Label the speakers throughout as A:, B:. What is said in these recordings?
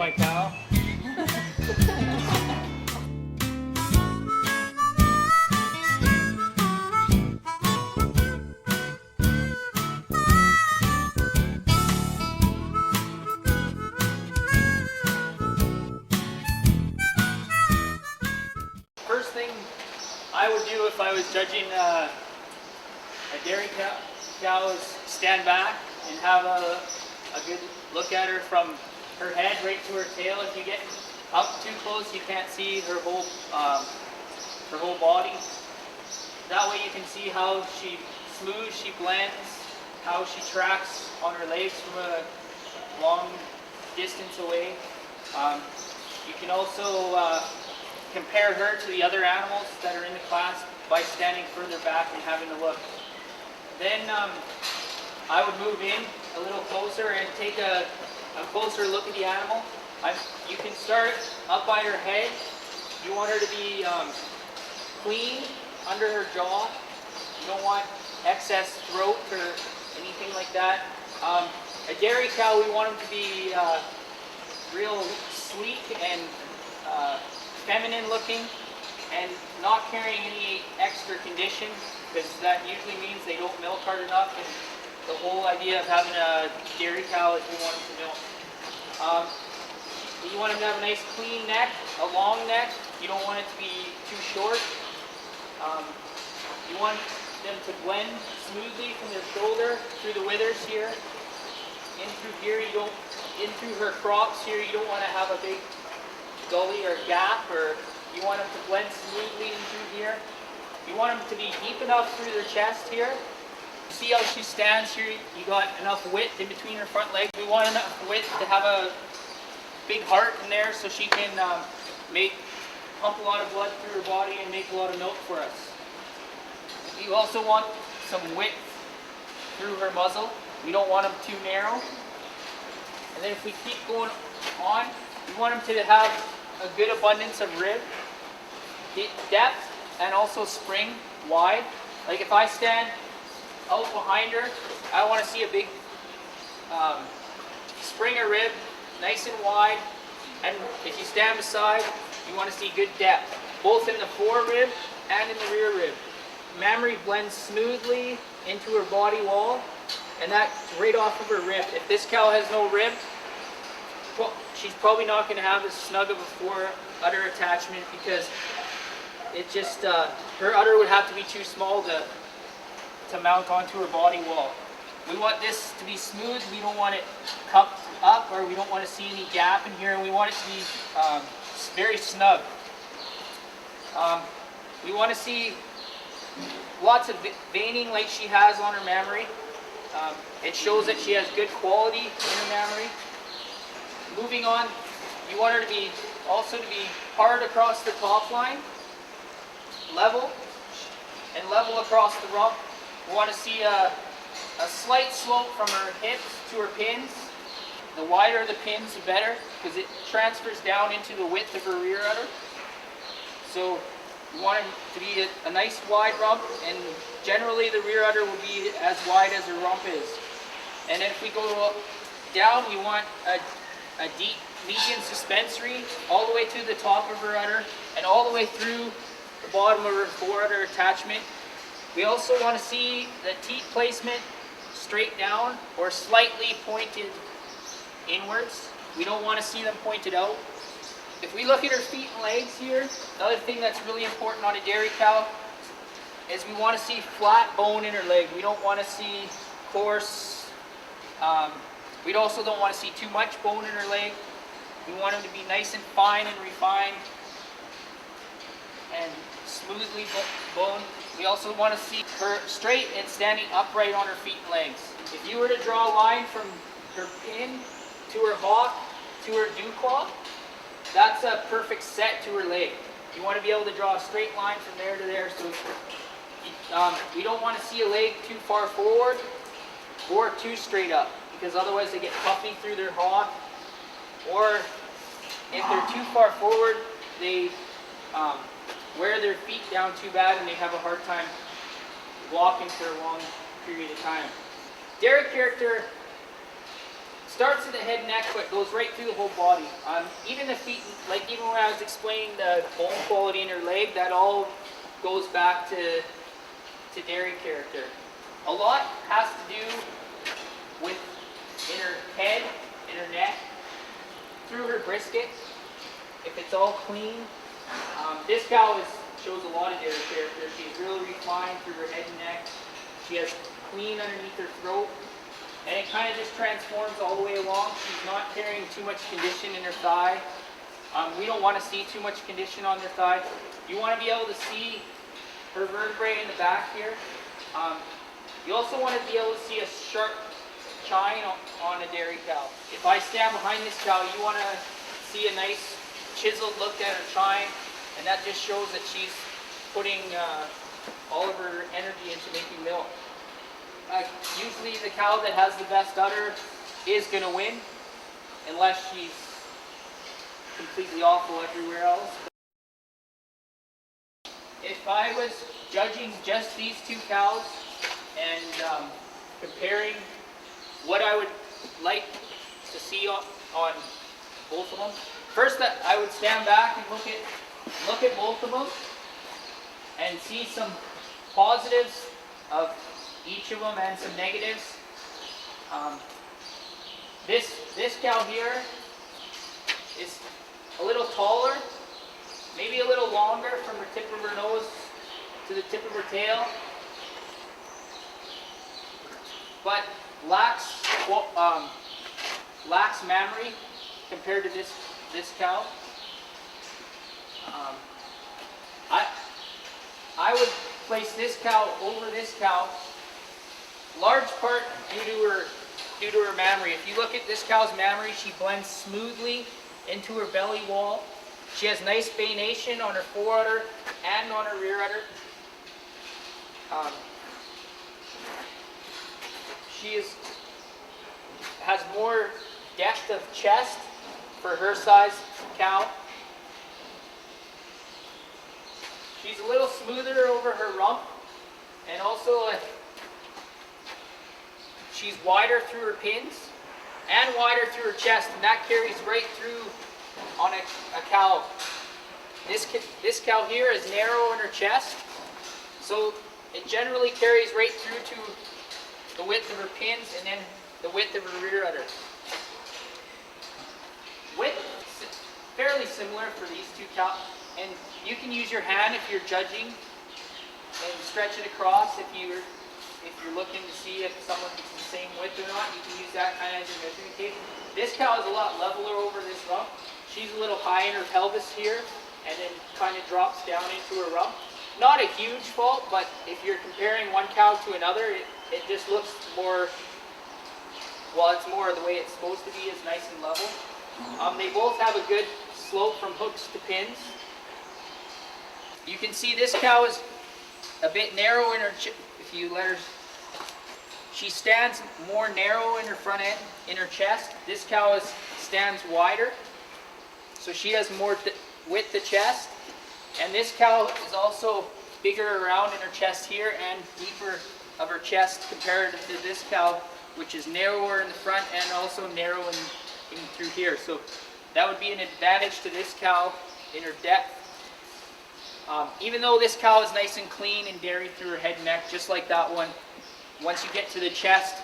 A: my cow. First thing I would do if I was judging a dairy cow is stand back and have a good look at her from her head right to her tail. If you get up too close, you can't see her whole body. That way you can see how she smooths, she blends, how she tracks on her legs from a long distance away. You can also compare her to the other animals that are in the class by standing further back and having a look. Then I would move in a little closer and take a closer look at the animal. You can start up by her head. You want her to be clean under her jaw. You don't want excess throat or anything like that. A dairy cow, we want them to be real sleek and feminine looking and not carrying any extra condition, because that usually means they don't milk hard enough, and the whole idea of having a dairy cow is we want them to milk. You want them to have a nice clean neck, a long neck. You don't want it to be too short. You want them to blend smoothly from their shoulder through the withers here, in through here. In through her crops here, you don't want to have a big gully or gap, or you want them to blend smoothly in through here. You want them to be deep enough through their chest here. See how she stands here? You got enough width in between her front legs. We want enough width to have a big heart in there so she can pump a lot of blood through her body and make a lot of milk for us. You also want some width through her muzzle. We don't want them too narrow. And then if we keep going on, we want them to have a good abundance of rib, depth, and also spring wide. Like if I stand out behind her, I want to see a big spring of rib, nice and wide. And if you stand beside, you want to see good depth, both in the fore rib and in the rear rib. Mammary blends smoothly into her body wall, and that's right off of her rib. If this cow has no rib, well, she's probably not going to have as snug of a fore udder attachment, because it just her udder would have to be too small to mount onto her body wall. We want this to be smooth. We don't want it cupped up, or we don't want to see any gap in here, and we want it to be very snug. We want to see lots of veining like she has on her mammary. It shows that she has good quality in her mammary. Moving on, you want her to be hard across the top line, level, and level across the rump. We want to see a slight slope from her hips to her pins. The wider the pins, the better, because it transfers down into the width of her rear udder. So we want it to be a nice wide rump, and generally the rear udder will be as wide as her rump is. And then if we go down, we want a deep median suspensory all the way to the top of her udder and all the way through the bottom of her fore udder attachment. We also want to see the teat placement straight down or slightly pointed inwards. We don't want to see them pointed out. If we look at her feet and legs here, another thing that's really important on a dairy cow is we want to see flat bone in her leg. We don't want to see coarse. We also don't want to see too much bone in her leg. We want them to be nice and fine and refined and smoothly boned. We also want to see her straight and standing upright on her feet and legs. If you were to draw a line from her pin to her hock to her dew claw, that's a perfect set to her leg. You want to be able to draw a straight line from there to there. So we don't want to see a leg too far forward or too straight up, because otherwise they get puffy through their hock. Or if they're too far forward, they wear their feet down too bad and they have a hard time walking for a long period of time. Dairy character starts at the head and neck, but goes right through the whole body. Even the feet, like even when I was explaining the bone quality in her leg, that all goes back to dairy character. A lot has to do with in her head, in her neck, through her brisket. If it's all clean, this cow shows a lot of dairy character. She's really refined through her head and neck. She has clean underneath her throat. And it kind of just transforms all the way along. She's not carrying too much condition in her thigh. We don't want to see too much condition on their thigh. You want to be able to see her vertebrae in the back here. You also want to be able to see a sharp chine on a dairy cow. If I stand behind this cow, you want to see a nice chiseled look at her chine, and that just shows that she's putting all of her energy into making milk. Usually the cow that has the best udder is going to win, unless she's completely awful everywhere else. If I was judging just these two cows and comparing what I would like to see on both of them, first I would stand back and look at both of them and see some positives of each of them and some negatives. This cow here is a little taller, maybe a little longer from the tip of her nose to the tip of her tail, but lacks mammary compared to this cow. I would place this cow over this cow, large part due to her mammary. If you look at this cow's mammary, she blends smoothly into her belly wall. She has nice veination on her fore udder and on her rear udder. She has more depth of chest for her size cow. She's a little smoother over her rump, and also she's wider through her pins and wider through her chest, and that carries right through on a cow. This cow here is narrow in her chest, so it generally carries right through to the width of her pins and then the width of her rear udder. Width, fairly similar for these two cows, and you can use your hand if you're judging and stretch it across. If you're looking to see if someone's the same width or not, you can use that kind of as your measuring tape. This cow is a lot leveler over this rump. She's a little high in her pelvis here, and then kind of drops down into her rump. Not a huge fault, but if you're comparing one cow to another, it just looks more, well, it's more the way it's supposed to be, is nice and level. They both have a good slope from hooks to pins. You can see this cow is a bit narrow in her, if you let her, she stands more narrow in her front end, in her chest. This cow stands wider, so she has more width to chest. And this cow is also bigger around in her chest here and deeper of her chest compared to this cow, which is narrower in the front and also narrow in through here. So that would be an advantage to this cow in her depth. Even though this cow is nice and clean and dairy through her head and neck, just like that one, once you get to the chest,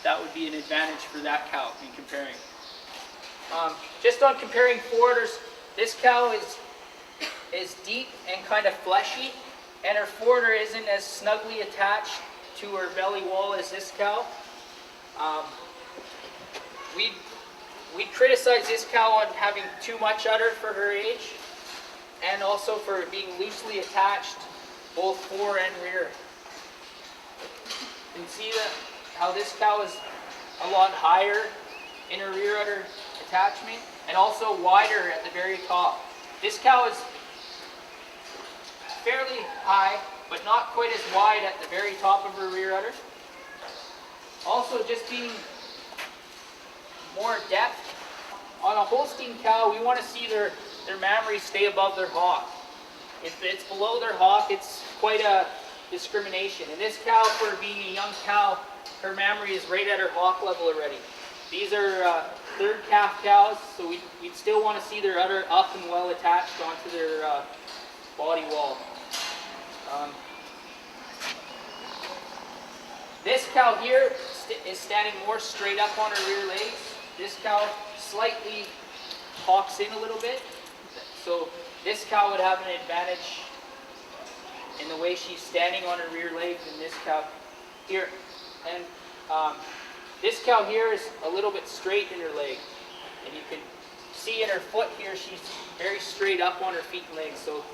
A: that would be an advantage for that cow in comparing. Just on comparing forerudders, this cow is deep and kind of fleshy, and her forerudder isn't as snugly attached to her belly wall as this cow. We'd criticize this cow on having too much udder for her age, and also for being loosely attached both fore and rear. You can see how this cow is a lot higher in her rear udder attachment and also wider at the very top. This cow is fairly high, but not quite as wide at the very top of her rear udder. Also, just being more depth. On a Holstein cow, we want to see their mammary stay above their hock. If it's below their hock, it's quite a discrimination. And this cow, for being a young cow, her mammary is right at her hock level already. These are third calf cows, so we'd still want to see their udder up and well attached onto their body wall. This cow here is standing more straight up on her rear legs. This cow slightly hocks in a little bit. So this cow would have an advantage in the way she's standing on her rear legs than this cow here. And this cow here is a little bit straight in her leg. And you can see in her foot here, she's very straight up on her feet and legs. So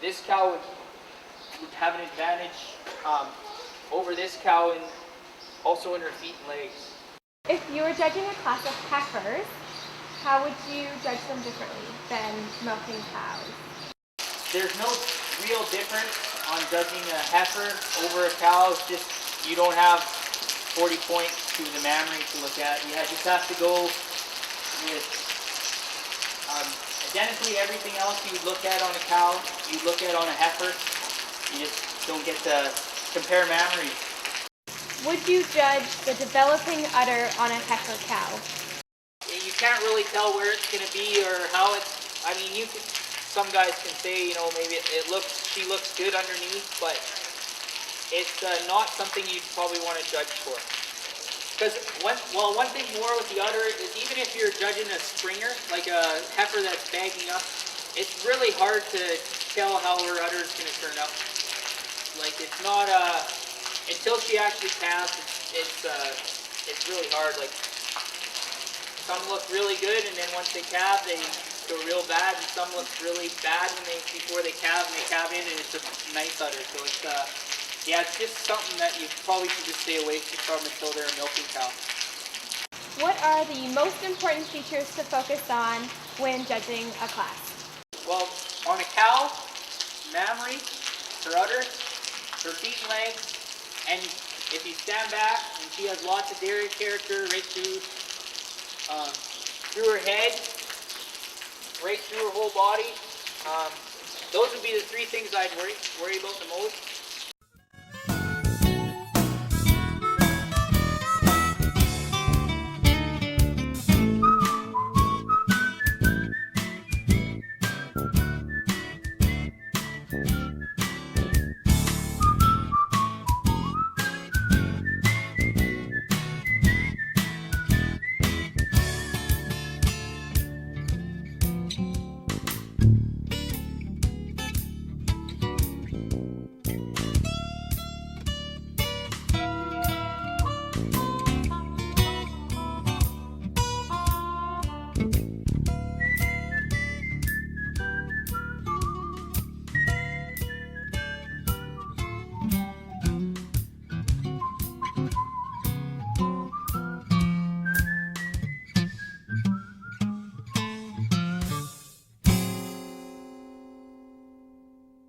A: this cow would have an advantage over this cow and also in her feet and legs.
B: If you were judging a class of heifers, how would you judge them differently than milking cows?
A: There's no real difference on judging a heifer over a cow. It's just you don't have 40 points to the mammary to look at. You just have to go with identically everything else you would look at on a cow, you look at on a heifer. You just don't get to compare mammaries.
B: Would you judge the developing udder on a heifer cow?
A: You can't really tell where it's going to be or how it's. I mean, some guys can say, you know, maybe she looks good underneath, but it's not something you'd probably want to judge for. Because one thing more with the udder is even if you're judging a springer, like a heifer that's bagging up, it's really hard to tell how her udder is going to turn out. Like it's not until she actually calves, it's really hard. Like some look really good, and then once they calve, they go real bad, and some look really bad before they calve, and they calve in, and it's a nice udder. So it's yeah, it's just something that you probably should just stay away from until they're a milking cow.
B: What are the most important features to focus on when judging a class?
A: Well, on a cow, mammary, her udder, her feet and legs, and if you stand back and she has lots of dairy character right through her head, right through her whole body, those would be the three things I'd worry about the most.